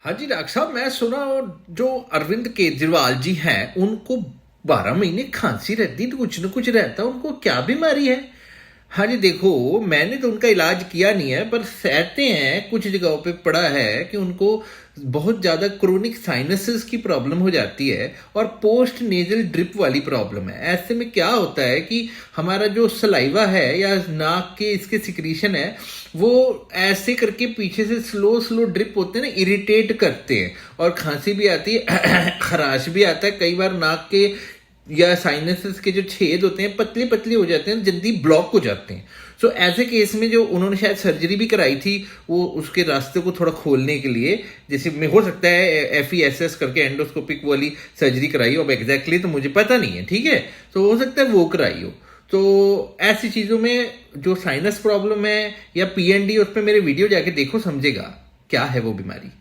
हाँ जी डॉक्टर साहब, मैं सुना जो अरविंद केजरीवाल जी हैं उनको 12 महीने खांसी रहती, तो कुछ न कुछ रहता, उनको क्या बीमारी है? हाँ जी देखो, मैंने तो उनका इलाज किया नहीं है, पर कहते हैं कुछ जगहों पे पढ़ा है कि उनको बहुत ज़्यादा क्रोनिक साइनसेस की प्रॉब्लम हो जाती है और पोस्ट नेजल ड्रिप वाली प्रॉब्लम है। ऐसे में क्या होता है कि हमारा जो सलाइवा है या नाक के इसके सिक्रीशन है वो ऐसे करके पीछे से स्लो स्लो ड्रिप होते हैं ना, इरिटेट करते हैं और खांसी भी आती है खराश भी आता है। कई बार नाक के या साइनसेस के जो छेद होते हैं पतले पतले हो जाते हैं, जल्दी ब्लॉक हो जाते हैं। सो ऐसे केस में जो उन्होंने शायद सर्जरी भी कराई थी वो उसके रास्ते को थोड़ा खोलने के लिए, जैसे में हो सकता है FESS करके एंडोस्कोपिक वाली सर्जरी कराई हो। अब एग्जैक्टली तो मुझे पता नहीं है, ठीक है, तो हो सकता है वो कराई हो। तो ऐसी चीज़ों में जो साइनस प्रॉब्लम है या PND, उस पर मेरे वीडियो जाके देखो, समझेगा क्या है वो बीमारी।